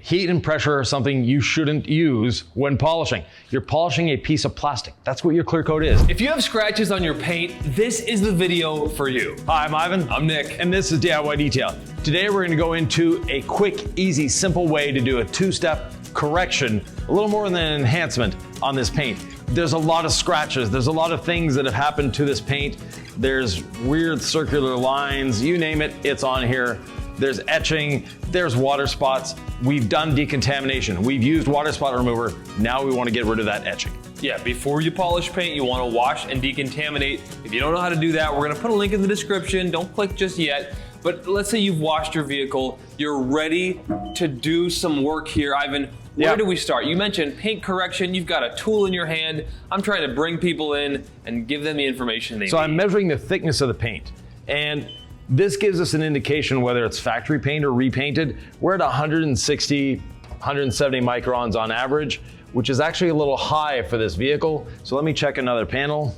Heat and pressure are something you shouldn't use when polishing. You're polishing a piece of plastic. That's what your clear coat is. If you have scratches on your paint, this is the video for you. Hi, I'm Ivan. I'm Nick. And this is DIY Detail. Today we're gonna go into a quick, easy, simple way to do a two-step correction, a little more than an enhancement on this paint. There's a lot of scratches. There's a lot of things that have happened to this paint. There's weird circular lines, you name it, it's on here. There's etching, there's water spots. We've done decontamination. We've used water spot remover. Now we want to get rid of that etching. Yeah, before you polish paint, you want to wash and decontaminate. If you don't know how to do that, we're going to put a link in the description. Don't click just yet. But let's say you've washed your vehicle. You're ready to do some work here. Ivan, where do we start? You mentioned paint correction. You've got a tool in your hand. I'm trying to bring people in and give them the information they need. So I'm measuring the thickness of the paint. And this gives us an indication whether it's factory paint or repainted. We're at 160, 170 microns on average, which is actually a little high for this vehicle. So let me check another panel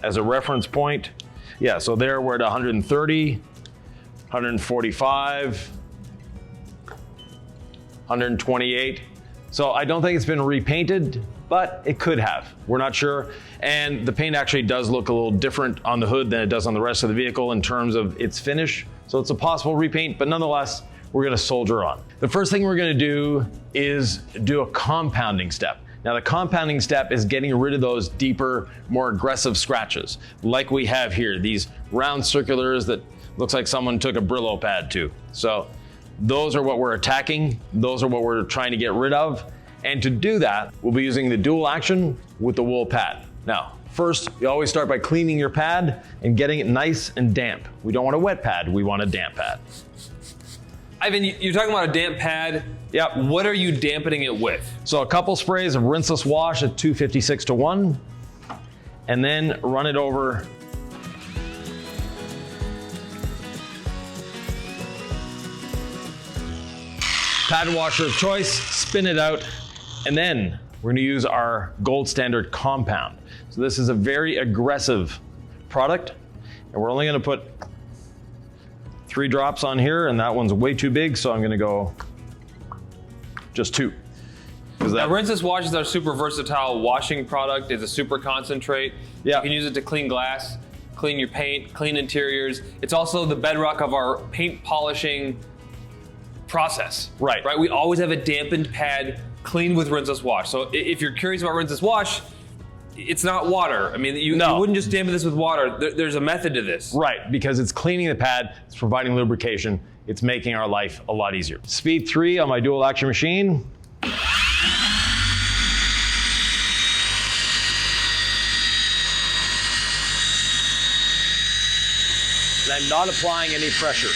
as a reference point. Yeah, so there we're at 130, 145, 128. So I don't think it's been repainted, but it could have. We're not sure. And the paint actually does look a little different on the hood than it does on the rest of the vehicle in terms of its finish. So it's a possible repaint, but nonetheless, we're gonna soldier on. The first thing we're gonna do is do a compounding step. Now the compounding step is getting rid of those deeper, more aggressive scratches, like we have here, these round circulars that looks like someone took a Brillo pad to. So those are what we're attacking. Those are what we're trying to get rid of. And to do that, we'll be using the dual action with the wool pad. Now, first, you always start by cleaning your pad and getting it nice and damp. We don't want a wet pad, we want a damp pad. Ivan, you're talking about a damp pad. Yep. What are you dampening it with? So a couple sprays of rinseless wash at 256:1, and then run it over pad washer of choice, spin it out, and then we're gonna use our gold standard compound. So this is a very aggressive product, and we're only gonna put 3 drops on here, and that one's way too big, so I'm gonna go just 2. Now, rinseless wash is our super versatile washing product. It's a super concentrate. Yeah. You can use it to clean glass, clean your paint, clean interiors. It's also the bedrock of our paint polishing process. Right. We always have a dampened pad cleaned with rinseless wash. So if you're curious about rinseless wash, it's not water. I mean, you wouldn't just dampen this with water. There's a method to this. Right, because it's cleaning the pad, it's providing lubrication, it's making our life a lot easier. Speed 3 on my dual action machine. And I'm not applying any pressure.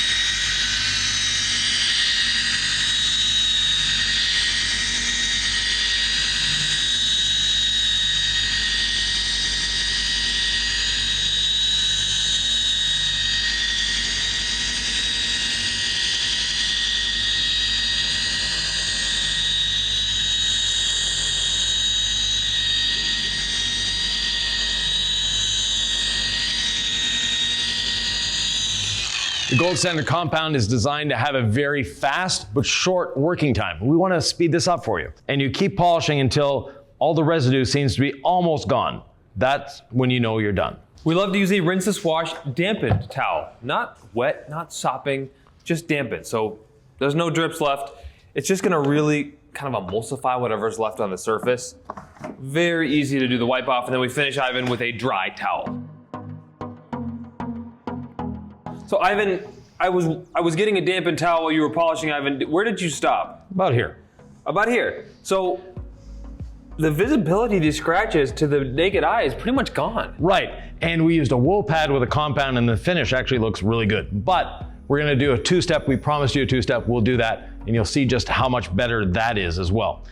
The gold standard compound is designed to have a very fast but short working time. We want to speed this up for you. And you keep polishing until all the residue seems to be almost gone. That's when you know you're done. We love to use a rinseless wash dampened towel. Not wet, not sopping, just dampened. So there's no drips left. It's just gonna really kind of emulsify whatever's left on the surface. Very easy to do the wipe off, and then we finish, Ivan, with a dry towel. So Ivan, I was getting a dampened towel while you were polishing, Ivan. Where did you stop? About here. About here. So the visibility of these scratches to the naked eye is pretty much gone. Right, and we used a wool pad with a compound, and the finish actually looks really good. But we're gonna do a 2-step. We promised you a 2-step. We'll do that, and you'll see just how much better that is as well.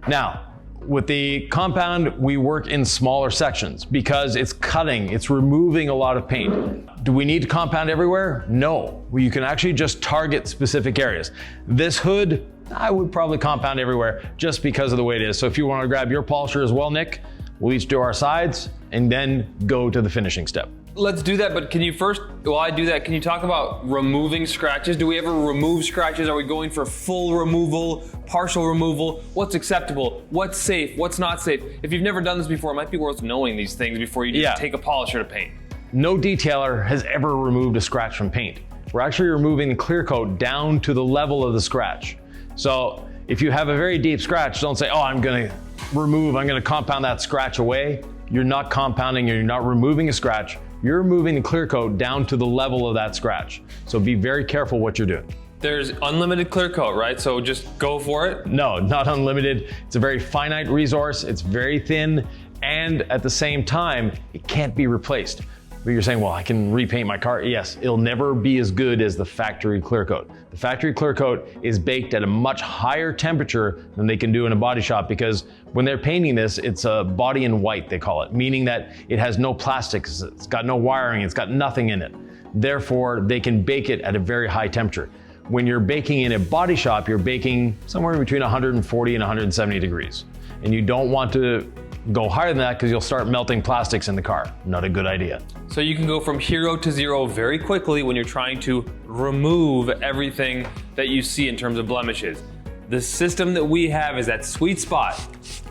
Now, with the compound, we work in smaller sections because it's cutting, it's removing a lot of paint. Do we need to compound everywhere? No. You can actually just target specific areas. This hood, I would probably compound everywhere just because of the way it is. So if you want to grab your polisher as well, Nick, we'll each do our sides and then go to the finishing step. Let's do that, but can you first, while I do that, can you talk about removing scratches? Do we ever remove scratches? Are we going for full removal, partial removal? What's acceptable? What's safe? What's not safe? If you've never done this before, it might be worth knowing these things before you just take a polisher to paint. No detailer has ever removed a scratch from paint. We're actually removing the clear coat down to the level of the scratch. So if you have a very deep scratch, don't say, oh, I'm gonna compound that scratch away. You're not compounding, you're not removing a scratch. You're moving the clear coat down to the level of that scratch. So be very careful what you're doing. There's unlimited clear coat, right? So just go for it? No, not unlimited. It's a very finite resource. It's very thin. And at the same time, it can't be replaced. But you're saying, well, I can repaint my car. Yes, it'll never be as good as the factory clear coat. The factory clear coat is baked at a much higher temperature than they can do in a body shop, because when they're painting this, it's a body in white, they call it, meaning that it has no plastics, it's got no wiring, it's got nothing in it. Therefore, they can bake it at a very high temperature. When you're baking in a body shop, you're baking somewhere between 140 and 170 degrees. And you don't want to go higher than that because you'll start melting plastics in the car. Not a good idea. So you can go from hero to zero very quickly when you're trying to remove everything that you see in terms of blemishes. The system that we have is that sweet spot,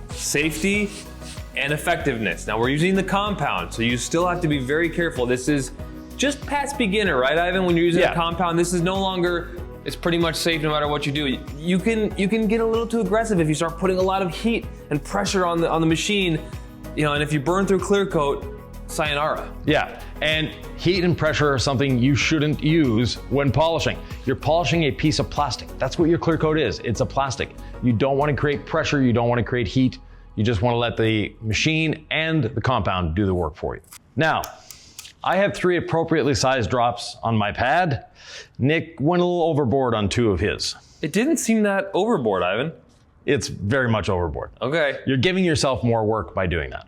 safety and effectiveness. Now we're using the compound, so you still have to be very careful. This is just past beginner, right, Ivan? When you're using a compound, this is no longer, it's pretty much safe no matter what you do. You can get a little too aggressive if you start putting a lot of heat and pressure on the machine, and if you burn through clear coat, sayonara. Yeah, and heat and pressure are something you shouldn't use when polishing. You're polishing a piece of plastic. That's what your clear coat is. It's a plastic. You don't want to create pressure. You don't want to create heat. You just want to let the machine and the compound do the work for you. Now, I have 3 appropriately sized drops on my pad. Nick went a little overboard on 2 of his. It didn't seem that overboard, Ivan. It's very much overboard. Okay. You're giving yourself more work by doing that.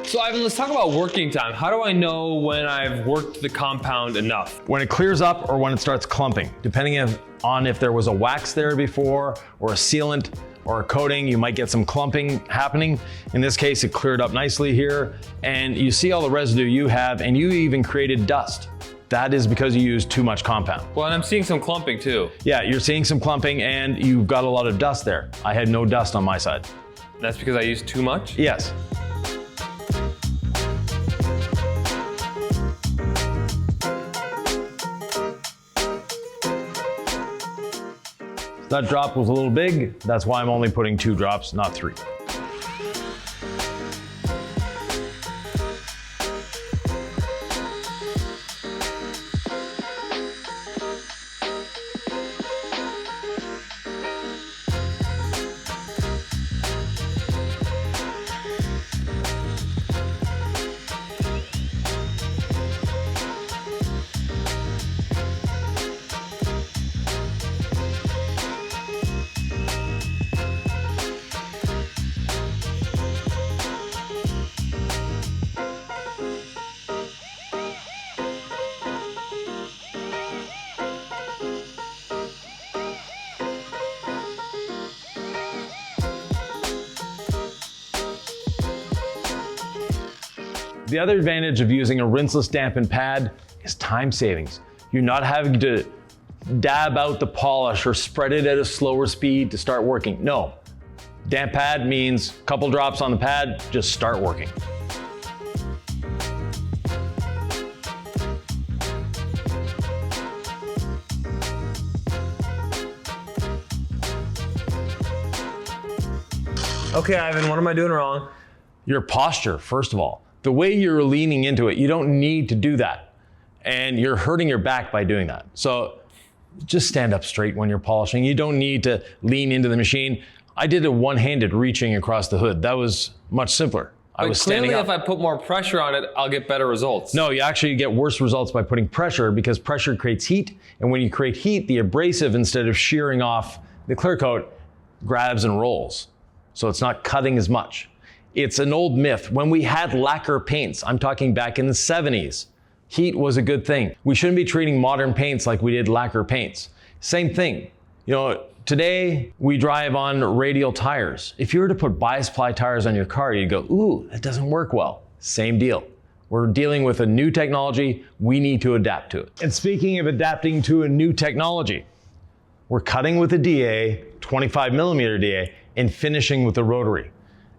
So Ivan, let's talk about working time. How do I know when I've worked the compound enough? When it clears up or when it starts clumping, depending on if there was a wax there before or a sealant or a coating, you might get some clumping happening. In this case, it cleared up nicely here, and you see all the residue you have, and you even created dust. That is because you used too much compound. Well, and I'm seeing some clumping too. Yeah, you're seeing some clumping and you've got a lot of dust there. I had no dust on my side. That's because I used too much? Yes. That drop was a little big. That's why I'm only putting 2 drops, not 3. The other advantage of using a rinseless dampened pad is time savings. You're not having to dab out the polish or spread it at a slower speed to start working. No, damp pad means a couple drops on the pad, just start working. Okay, Ivan, what am I doing wrong? Your posture, first of all. The way you're leaning into it, you don't need to do that. And you're hurting your back by doing that. So just stand up straight when you're polishing. You don't need to lean into the machine. I did a one-handed reaching across the hood. That was much simpler. I was standing up. Clearly, if I put more pressure on it, I'll get better results. No, you actually get worse results by putting pressure, because pressure creates heat. And when you create heat, the abrasive, instead of shearing off the clear coat, grabs and rolls. So it's not cutting as much. It's an old myth. When we had lacquer paints, I'm talking back in the 70s, heat was a good thing. We shouldn't be treating modern paints like we did lacquer paints. Same thing. To Today, we drive on radial tires. If you were to put bias ply tires on your car, you'd go, ooh, that doesn't work well. Same deal. We're dealing with a new technology. We need to adapt to it. And speaking of adapting to a new technology, we're cutting with a DA, 25 millimeter DA, and finishing with the rotary.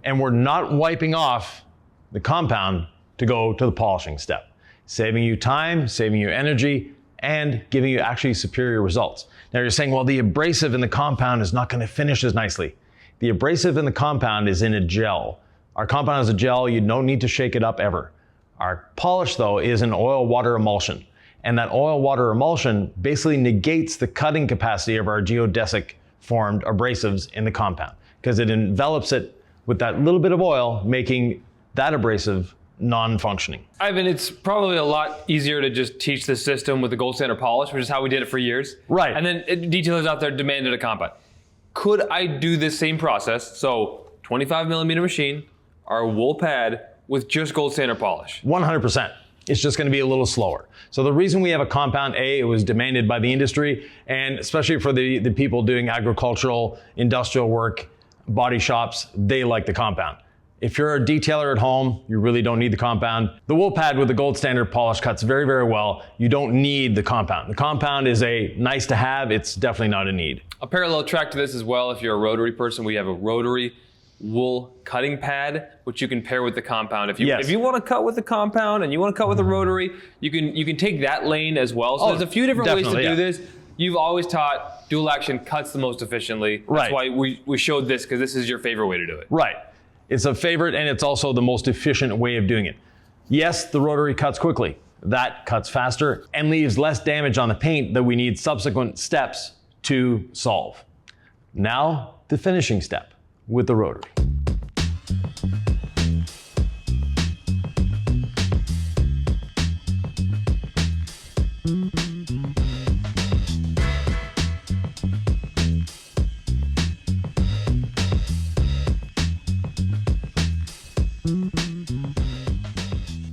And we're not wiping off the compound to go to the polishing step, saving you time, saving you energy, and giving you actually superior results. Now you're saying, well, the abrasive in the compound is not going to finish as nicely. The abrasive in the compound is in a gel. Our compound is a gel. You don't need to shake it up ever. Our polish, though, is an oil-water emulsion. And that oil-water emulsion basically negates the cutting capacity of our geodesic formed abrasives in the compound because it envelops it with that little bit of oil, making that abrasive non-functioning. Ivan, it's probably a lot easier to just teach the system with the gold standard polish, which is how we did it for years. Right. And then detailers out there demanded a compound. Could I do this same process? So 25 millimeter machine, our wool pad with just gold standard polish. 100%. It's just going to be a little slower. So the reason we have a compound, it was demanded by the industry, and especially for the people doing agricultural, industrial work, body shops, they like the compound. If you're a detailer at home, you really don't need the compound. The wool pad with the gold standard polish cuts very, very well. You don't need the compound. The compound is a nice to have. It's definitely not a need. A parallel track to this as well, if you're a rotary person, we have a rotary wool cutting pad, which you can pair with the compound. If you want to cut with the compound and you want to cut with the rotary, you can take that lane as well. So there's a few different ways to do this. You've always taught dual action cuts the most efficiently. That's why we showed this, because this is your favorite way to do it. Right. It's a favorite, and it's also the most efficient way of doing it. Yes, the rotary cuts quickly. That cuts faster and leaves less damage on the paint that we need subsequent steps to solve. Now, the finishing step with the rotary.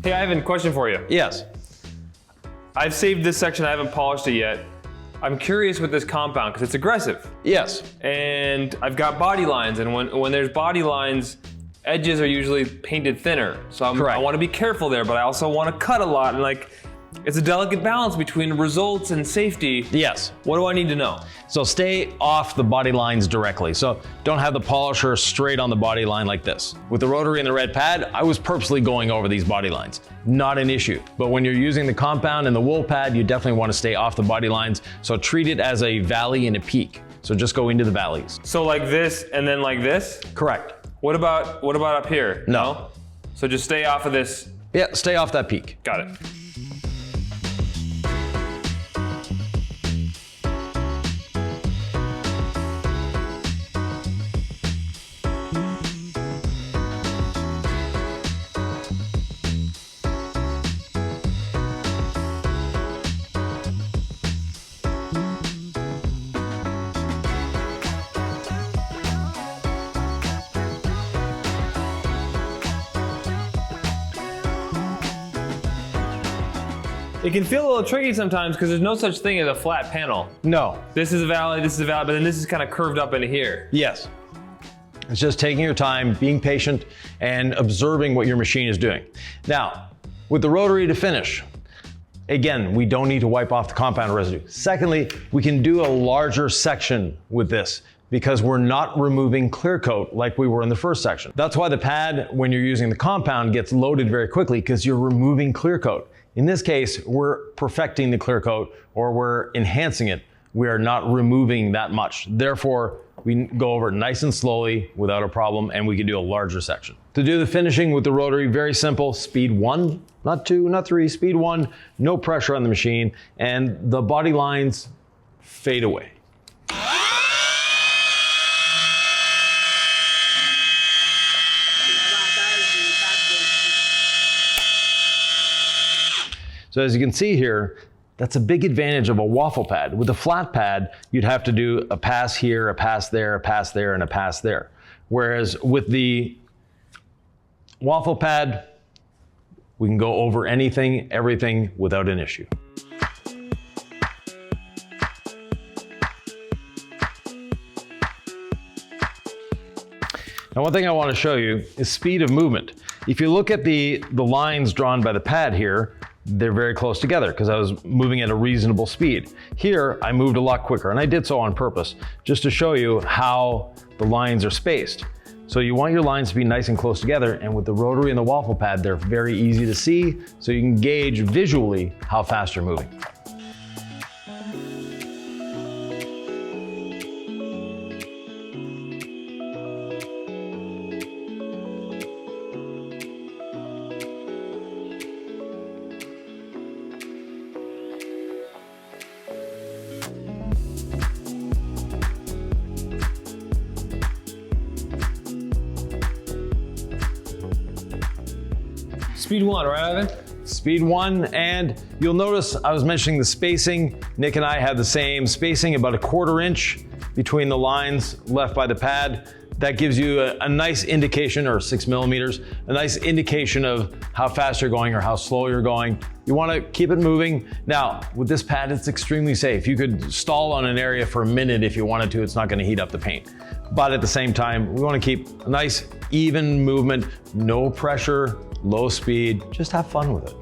Hey, Ivan, question for you. Yes. I've saved this section, I haven't polished it yet. I'm curious with this compound because it's aggressive. Yes. And I've got body lines, and when there's body lines, edges are usually painted thinner. So I want to be careful there, but I also want to cut a lot. And it's a delicate balance between results and safety. Yes. What do I need to know? So stay off the body lines directly. So don't have the polisher straight on the body line like this. With the rotary and the red pad, I was purposely going over these body lines. Not an issue. But when you're using the compound and the wool pad, you definitely want to stay off the body lines. So treat it as a valley and a peak. So just go into the valleys. So like this and then like this? Correct. What about up here? No. So just stay off of this. Yeah, stay off that peak. Got it. It can feel a little tricky sometimes because there's no such thing as a flat panel. No. This is a valley, but then this is kind of curved up into here. Yes. It's just taking your time, being patient, and observing what your machine is doing. Now, with the rotary to finish, again, we don't need to wipe off the compound residue. Secondly, we can do a larger section with this because we're not removing clear coat like we were in the first section. That's why the pad, when you're using the compound, gets loaded very quickly because you're removing clear coat. In this case, we're perfecting the clear coat or we're enhancing it. We are not removing that much. Therefore, we go over it nice and slowly without a problem, and we can do a larger section. To do the finishing with the rotary, very simple, speed 1, not 2, not 3, speed 1, no pressure on the machine, and the body lines fade away. So as you can see here, that's a big advantage of a waffle pad. With a flat pad, you'd have to do a pass here, a pass there, a pass there, and a pass there. Whereas with the waffle pad, we can go over anything, everything without an issue. Now, one thing I want to show you is speed of movement. If you look at the lines drawn by the pad here, they're very close together because I was moving at a reasonable speed. Here, I moved a lot quicker, and I did so on purpose, just to show you how the lines are spaced. So you want your lines to be nice and close together, and with the rotary and the waffle pad, they're very easy to see, so you can gauge visually how fast you're moving. Speed 1, right, Ivan? Speed 1, and you'll notice I was mentioning the spacing. Nick and I had the same spacing, about a 1/4 inch between the lines left by the pad. That gives you a nice indication, or 6 millimeters, a nice indication of how fast you're going or how slow you're going. You want to keep it moving. Now, with this pad, it's extremely safe. You could stall on an area for a minute if you wanted to. It's not going to heat up the paint. But at the same time, we want to keep a nice, even movement, no pressure, low speed, just have fun with it.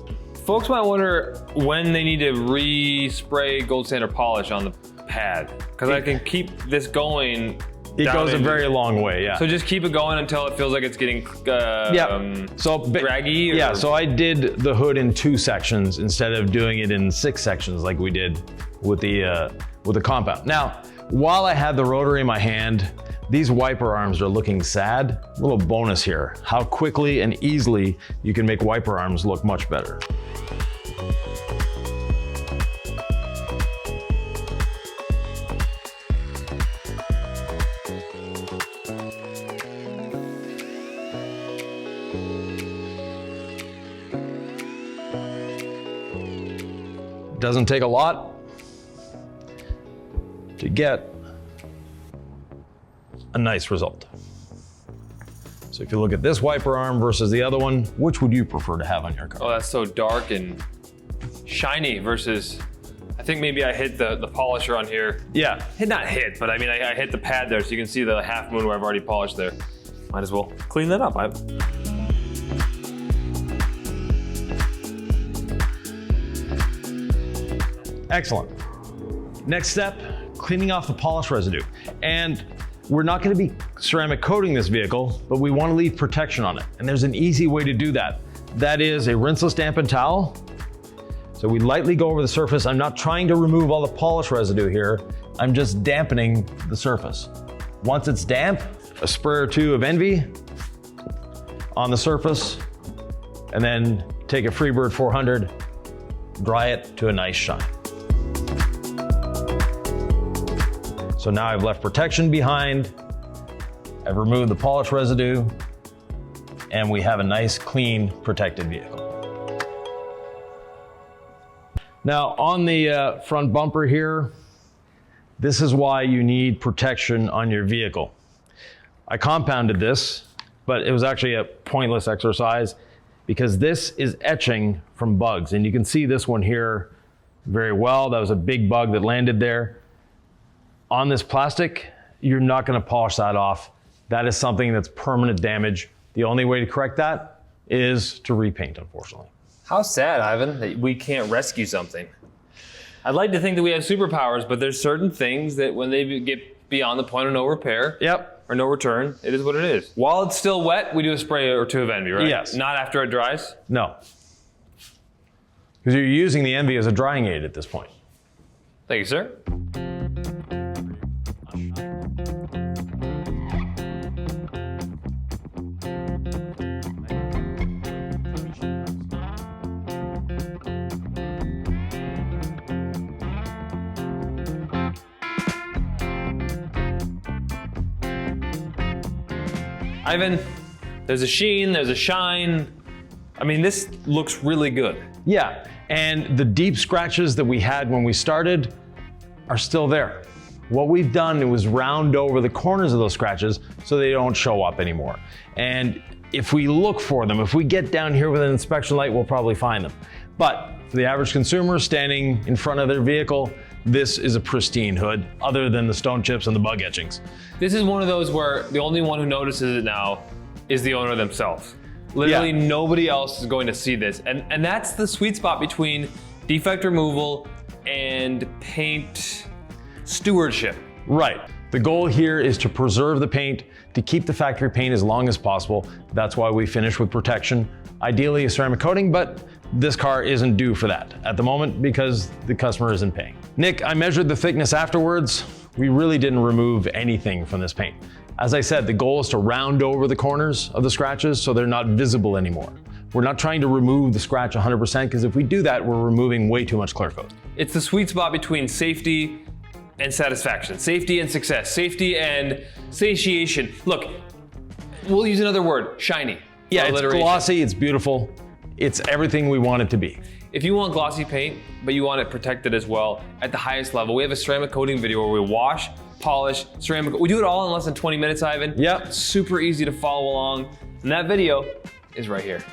Folks might wonder when they need to re-spray gold standard polish on the pad, because I can keep this going. It goes a very long way, yeah. So just keep it going until it feels like it's getting draggy? Or? Yeah, so I did the hood in 2 sections instead of doing it in 6 sections like we did with the compound. Now, while I had the rotary in my hand, these wiper arms are looking sad. A little bonus here, how quickly and easily you can make wiper arms look much better. Doesn't take a lot to get a nice result. So if you look at this wiper arm versus the other one, which would you prefer to have on your car? Oh, that's so dark and shiny versus, I think maybe I hit the polisher on here. Yeah. Not hit, but I mean, I hit the pad there so you can see the half moon where I've already polished there. Might as well clean that up. Excellent. Next step, cleaning off the polish residue. And we're not going to be ceramic coating this vehicle, but we want to leave protection on it. And there's an easy way to do that. That is a rinseless dampened towel. So we lightly go over the surface. I'm not trying to remove all the polish residue here. I'm just dampening the surface. Once it's damp, a spray or 2 of Envy on the surface, and then take a Freebird 400, dry it to a nice shine. So now I've left protection behind, I've removed the polish residue, and we have a nice, clean, protected vehicle. Now on the front bumper here, this is why you need protection on your vehicle. I compounded this, but it was actually a pointless exercise because this is etching from bugs. And you can see this one here very well. That was a big bug that landed there. On this plastic, you're not going to polish that off. That is something that's permanent damage. The only way to correct that is to repaint, unfortunately. How sad, Ivan, that we can't rescue something. I'd like to think that we have superpowers, but there's certain things that when they get beyond the point of no repair, or no return, it is what it is. While it's still wet, we do a spray or 2 of Envy, right? Yes. Not after it dries? No. Because you're using the Envy as a drying aid at this point. Thank you, sir. Ivan, there's a sheen, there's a shine. I mean, this looks really good. Yeah, and the deep scratches that we had when we started are still there. What we've done was round over the corners of those scratches so they don't show up anymore. And if we look for them, if we get down here with an inspection light, we'll probably find them. But for the average consumer standing in front of their vehicle, this is a pristine hood, other than the stone chips and the bug etchings. This is one of those where the only one who notices it now is the owner themselves. Literally nobody else is going to see this. And that's the sweet spot between defect removal and paint stewardship. Right. The goal here is to preserve the paint, to keep the factory paint as long as possible. That's why we finish with protection, ideally a ceramic coating, but this car isn't due for that at the moment because the customer isn't paying. Nick, I measured the thickness afterwards. We really didn't remove anything from this paint. As I said, the goal is to round over the corners of the scratches so they're not visible anymore. We're not trying to remove the scratch 100% because if we do that, we're removing way too much clear coat. It's the sweet spot between safety and satisfaction, safety and success, safety and satiation. Look, we'll use another word, shiny. Yeah, it's glossy, it's beautiful. It's everything we want it to be. If you want glossy paint, but you want it protected as well at the highest level, we have a ceramic coating video where we wash, polish, ceramic. We do it all in less than 20 minutes, Ivan. Yep. Super easy to follow along. And that video is right here.